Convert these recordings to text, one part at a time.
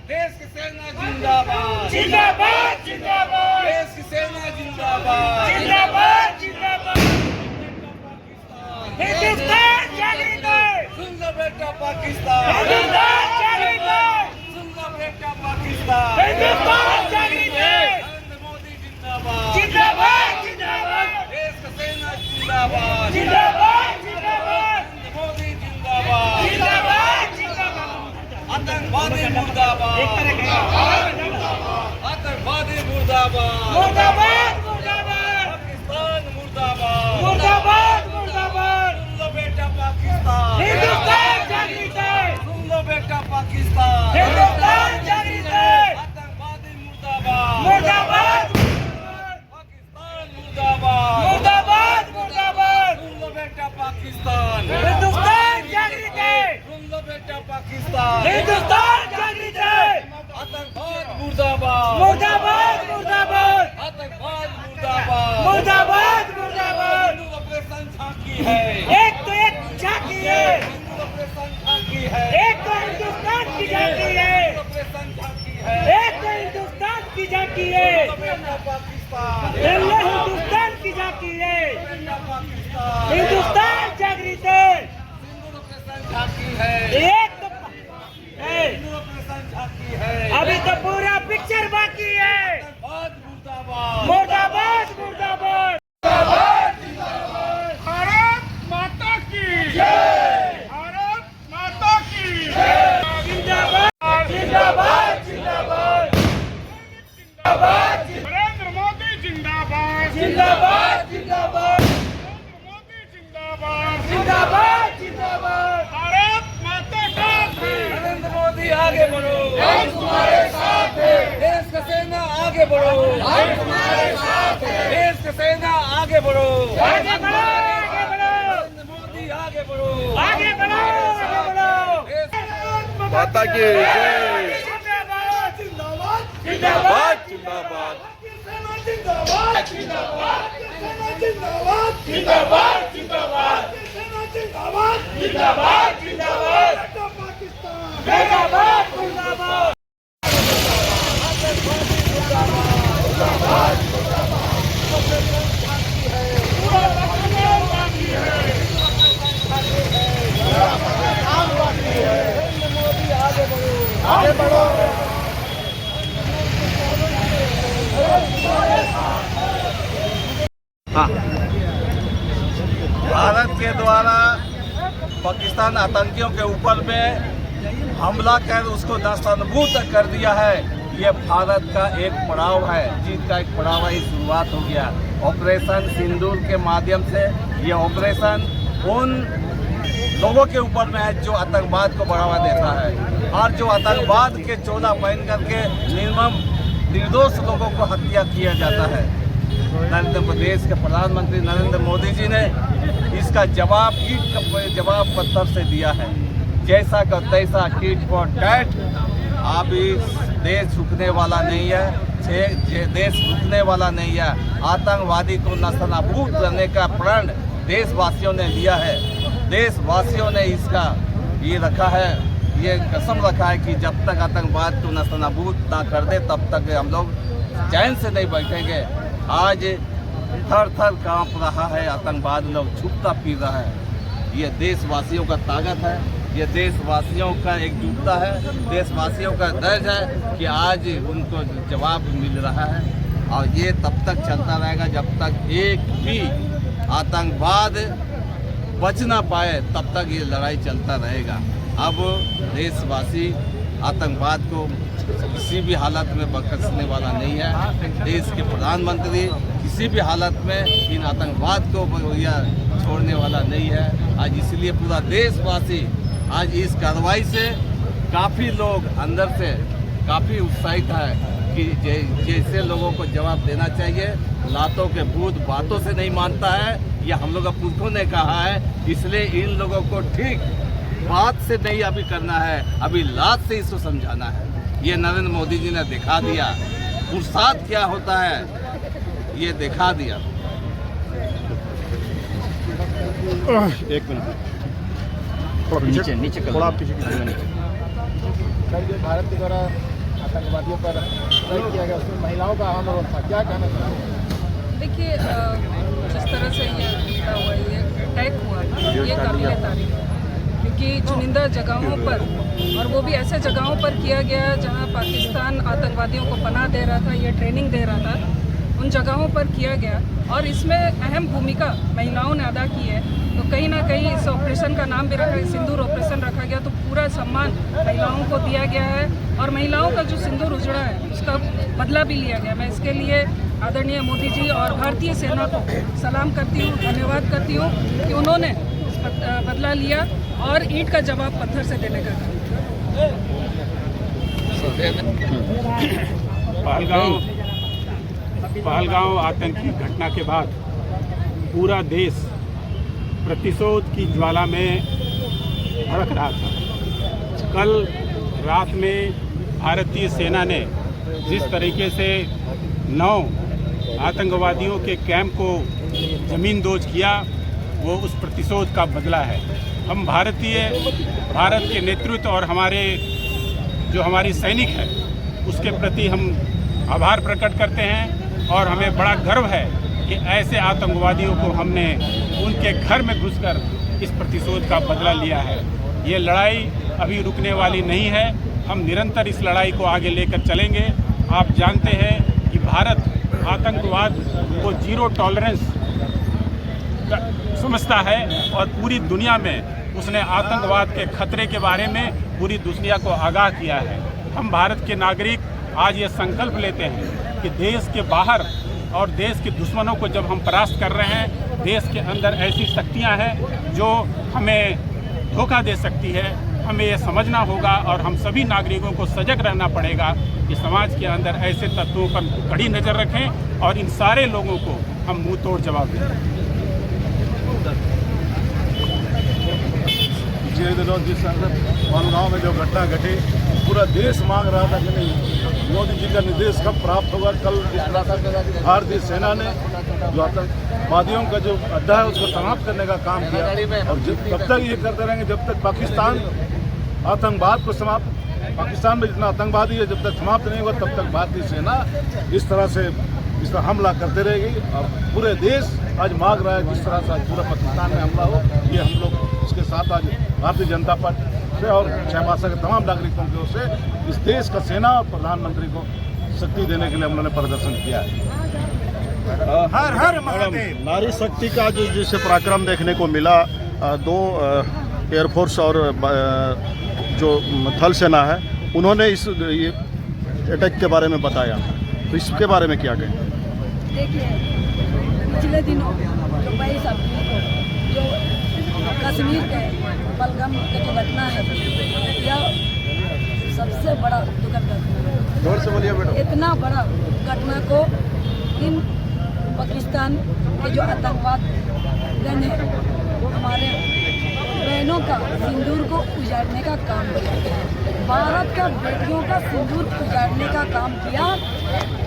देश की सेना जिंदाबाद जिंदाबाद जिंदाबाद देश की सेना जिंदाबाद जिंदाबाद जिंदाबाद हिंदुस्तान जागृत है सुन लो बेटा पाकिस्तान हिंदुस्तान जागृत है सुन लो बेटा पाकिस्तान हिंदुस्तान जागृत है नरेंद्र मोदी जिंदाबाद जिंदाबाद जिंदाबाद देश की सेना जिंदाबाद जिंदाबाद जिंदाबाद नरेंद्र मोदी जिंदाबाद जिंदाबाद जिंदाबाद आतंकवादी मुर्दाबाद आतंकवादी मुर्दाबाद मुर्दाबाद मुर्दाबाद पाकिस्तान मुर्दाबाद मुर्दाबाद मुर्दाबाद सुन लो बेटा पाकिस्तान हिंदुस्तान जागृत है सुन लो बेटा पाकिस्तान हिंदुस्तान जागृत है आतंकवादी मुर्दाबाद मुर्दाबाद पाकिस्तान मुर्दाबाद मुर्दाबाद मुर्दाबाद सुन लो बेटा पाकिस्तान हिंदुस्तान जागृत है सुन लो बेटा पाकिस्तान हिंदुस्तान जागृत है आतंकवाद मुर्दाबाद मुर्दाबाद मुर्दाबाद आतंकवाद मुर्दाबाद मुर्दाबाद मुर्दाबाद हिंदू ऑपरेशन झांकी है एक तो एक झांकी है हिंदू ऑपरेशन झांकी है एक तो हिंदुस्तान की झांकी है ऑपरेशन झांकी है एक तो हिंदुस्तान की झांकी है बेटा पाकिस्तान पहले हिंदुस्तान की झांकी है बेटा पाकिस्तान हिंदुस्तान जागृत है हिंदू ऑपरेशन झांकी है एक तो है हिंदू ऑपरेशन झांकी है अभी तो पूरा पिक्चर बाकी है आतंकवाद मुर्दाबाद मुर्दाबाद मुर्दाबाद भारत माता की जय भारत माता की जिंदाबाद जिंदाबाद जिंदाबाद जिंदाबाद नरेंद्र मोदी जिंदाबाद जिंदाबाद जिंदाबाद नरेंद्र मोदी जिंदाबाद जिंदाबाद जिंदाबाद भारत माता का नरेंद्र मोदी आगे बढ़ो हम तुम्हारे साथ हैं देश का सेना आगे बढ़ो हम तुम्हारे साथ हैं देश का सेना आगे बढ़ो आगे बढ़ो आगे बढ़ो नरेंद्र मोदी आगे बढ़ो आगे बढ़ो आगे बढ़ो माता की जय जिंदाबाद जिंदाबाद जिंदाबाद जिंदाबाद जिंदाबाद जिंदाबाद जिंदाबाद जिंदाबाद जिंदाबाद जिंदाबाद जिंदाबाद जिंदाबाद जिंदाबाद जिंदाबाद आगे बढ़ो भारत के द्वारा पाकिस्तान आतंकियों के ऊपर में हमला कर उसको नस्तनबूद कर दिया है। ये भारत का एक पड़ाव है, जीत का एक पड़ाव है, शुरुआत हो गया। ऑपरेशन सिंदूर के माध्यम से ये ऑपरेशन उन लोगों के ऊपर में है जो आतंकवाद को बढ़ावा देता है और जो आतंकवाद के चोला पहन करके निर्दोष लोगों को हत्या किया जाता है। नरेंद्र प्रदेश के प्रधानमंत्री नरेंद्र मोदी जी ने इसका जवाब ईट जवाब पत्थर से दिया है। जैसा का तैसा कीट फॉर टैट। अब इस देश रुकने वाला नहीं है, देश रुकने वाला नहीं है। आतंकवादी को नस्तनाबूद करने का प्रण देशवासियों ने लिया है। देशवासियों ने इसका ये रखा है, ये कसम रखा है कि जब तक आतंकवाद को नस्तनाबूद ना कर दे तब तक हम लोग चैन से नहीं बैठेंगे। आज थर थर कांप रहा है, आतंकवाद लोग छुपता फिर रहा है। ये देशवासियों का ताकत है, ये देशवासियों का एकजुटता है, देशवासियों का दर्द है कि आज उनको जवाब मिल रहा है। और ये तब तक चलता रहेगा जब तक एक भी आतंकवाद बच ना पाए, तब तक ये लड़ाई चलता रहेगा। अब देशवासी आतंकवाद को किसी भी हालत में बख्शने वाला नहीं है। देश के प्रधानमंत्री किसी भी हालत में इन आतंकवाद को छोड़ने वाला नहीं है। आज इसलिए पूरा देशवासी आज इस कार्रवाई से काफ़ी लोग अंदर से काफ़ी उत्साहित है कि जैसे लोगों को जवाब देना चाहिए। लातों के भूत बातों से नहीं मानता है, यह हम लोग का पुरखों ने कहा है। इसलिए इन लोगों को ठीक बात से नहीं अभी करना है, अभी लात से इसको समझाना है। ये नरेंद्र मोदी जी ने दिखा दिया पुरुषार्थ क्या होता है, ये दिखा दिया। एक मिनट थोड़ा नीचे थोड़ा पीछे भारत के द्वारा आतंकवादियों पर अटैक किया गया, उसमें महिलाओं का अहम रोल था, क्या कहना चाहेंगे? देखिए, जिस तरह से ये हुआ, ये अटैक हुआ, ये काबिल तारीफ है, क्योंकि चुनिंदा जगहों पर, और वो भी ऐसे जगहों पर किया गया जहां पाकिस्तान आतंकवादियों को पनाह दे रहा था, ये ट्रेनिंग दे रहा था, उन जगहों पर किया गया। और इसमें अहम भूमिका महिलाओं ने अदा की है। तो कहीं ना कहीं इस ऑपरेशन का नाम भी रखा, सिंदूर ऑपरेशन रखा गया, तो पूरा सम्मान महिलाओं को दिया गया है। और महिलाओं का जो सिंदूर उजड़ा है उसका बदला भी लिया गया। मैं इसके लिए आदरणीय मोदी जी और भारतीय सेना को सलाम करती हूँ, धन्यवाद करती हूँ कि उन्होंने बदला लिया और ईंट का जवाब पत्थर से देने का काम। पहलगांव आतंकी घटना के बाद पूरा देश प्रतिशोध की ज्वाला में भड़क रहा था। कल रात में भारतीय सेना ने जिस तरीके से 9 आतंकवादियों के कैंप को ज़मींदोज़ किया, वो उस प्रतिशोध का बदला है। हम भारत के नेतृत्व और हमारी सैनिक है उसके प्रति हम आभार प्रकट करते हैं। और हमें बड़ा गर्व है कि ऐसे आतंकवादियों को हमने उनके घर में घुसकर इस प्रतिशोध का बदला लिया है। ये लड़ाई अभी रुकने वाली नहीं है, हम निरंतर इस लड़ाई को आगे लेकर चलेंगे। आप जानते हैं कि भारत आतंकवाद को जीरो टॉलरेंस समझता है और पूरी दुनिया में उसने आतंकवाद के खतरे के बारे में पूरी दुनिया को आगाह किया है। हम भारत के नागरिक आज ये संकल्प लेते हैं कि देश के बाहर और देश के दुश्मनों को जब हम परास्त कर रहे हैं, देश के अंदर ऐसी शक्तियां हैं जो हमें धोखा दे सकती है, हमें ये समझना होगा और हम सभी नागरिकों को सजग रहना पड़ेगा कि समाज के अंदर ऐसे तत्वों पर कड़ी नज़र रखें और इन सारे लोगों को हम मुंह तोड़ जवाब दें। पिछले दिनों जिस पहलगांव में जो घटना घटी, पूरा देश मांग रहा था कि नहीं मोदी जी का निर्देश कब प्राप्त होगा। कल भारतीय सेना ने जो आतंकवादियों का जो अड्डा है उसको समाप्त करने का काम किया और तब तक ये करते रहेंगे जब तक पाकिस्तान आतंकवाद को पाकिस्तान में जितना आतंकवादी है जब तक समाप्त नहीं होगा तब तक भारतीय सेना इस तरह हमला करते रहेगी। और पूरे देश आज मांग रहा है जिस तरह से पूरा पाकिस्तान में हमला हो, ये हम लोग उसके साथ आज भारतीय जनता पार्टी से और छह के तमाम नागरिकों की ओर से इस देश का सेना और प्रधानमंत्री को शक्ति देने के लिए हम लोगों ने प्रदर्शन किया है। हर हर महादेव। नारी शक्ति का जो जिसे पराक्रम देखने को मिला, 2 एयरफोर्स और जो थल सेना है उन्होंने इस अटैक के बारे में बताया, तो इसके बारे में क्या कहें? देखिए, पिछले दिनों जो 22 अप्रैल को जो कश्मीर के पहलगाम की जो घटना है, यह सबसे बड़ा दुखद घटना है। इतना बड़ा घटना को इन पाकिस्तान के जो आतंकवाद गण है, हमारे बहनों का सिंदूर को उजाड़ने का काम किया, भारत का बेटियों का सिंदूर उजाड़ने का काम किया।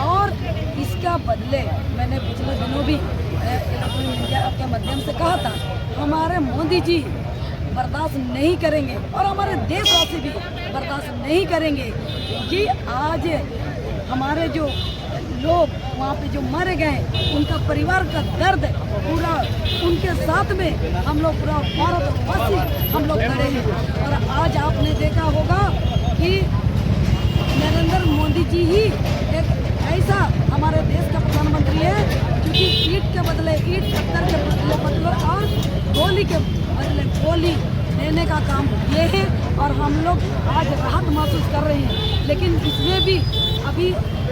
और इसका बदले मैंने पिछले दिनों भी इलेक्ट्रॉनिक मीडिया के माध्यम से कहा था, हमारे मोदी जी बर्दाश्त नहीं करेंगे और हमारे देशवासी भी बर्दाश्त नहीं करेंगे कि आज हमारे जो लोग वहाँ पे जो मारे गए उनका परिवार का दर्द पूरा उनके साथ में हम लोग पूरा भारतवासी हम लोग खड़े हैं। और आज आपने देखा होगा कि नरेंद्र मोदी जी ही एक ऐसा हमारे देश का प्रधानमंत्री है जो कि ईंट के बदले ईंट, पत्थर के बदले और गोली के बदले गोली देने का काम किए हैं। और हम लोग आज राहत महसूस कर रहे हैं, लेकिन इसमें भी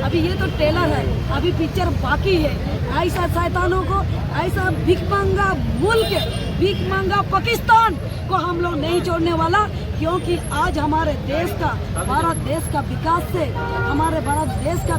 अभी ये तो ट्रेलर है, अभी पिक्चर बाकी है। ऐसा शैतानों को, ऐसा भीख मांगा मुल्क, भीख मांगा पाकिस्तान को हम लोग नहीं छोड़ने वाला, क्योंकि आज हमारे देश का, भारत देश का विकास से, हमारे भारत देश का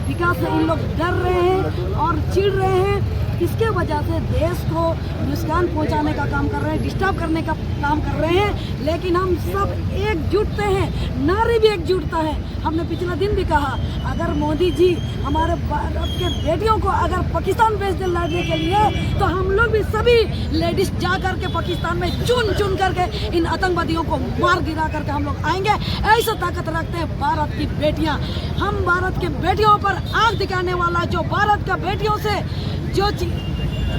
विकास से इन लोग डर रहे हैं और चिढ़ रहे हैं इसके वजह से देश को नुकसान पहुंचाने का काम कर रहे हैं, डिस्टर्ब करने का काम कर रहे हैं। लेकिन हम सब एकजुटते हैं, नारी भी एकजुटता है। हमने पिछला दिन भी कहा, अगर मोदी जी हमारे भारत के बेटियों को अगर पाकिस्तान भेज दे लड़ने के लिए, तो हम लोग भी सभी लेडीज जा करके पाकिस्तान में चुन चुन करके इन आतंकवादियों को मार गिरा करके हम लोग आएंगे। ऐसा ताकत रखते हैं भारत की बेटियां। हम भारत के बेटियों पर आंख दिखाने वाला, जो भारत का बेटियों से जो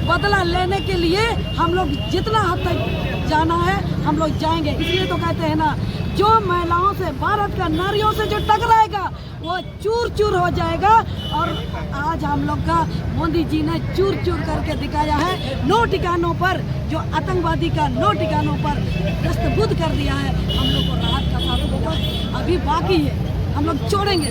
बदला लेने के लिए हम लोग जितना हद तक जाना है हम लोग जाएंगे। इसलिए तो कहते हैं ना, जो महिलाओं से, भारत का नारियों से जो टकराएगा वो चूर चूर हो जाएगा। और आज हम लोग का मोदी जी ने चूर चूर करके दिखाया है। 9 ठिकानों पर जो आतंकवादी का 9 ठिकानों पर दस्तबुद कर दिया है। हम लोग को राहत का साथ होगा, अभी बाकी है, हम लोग छोड़ेंगे।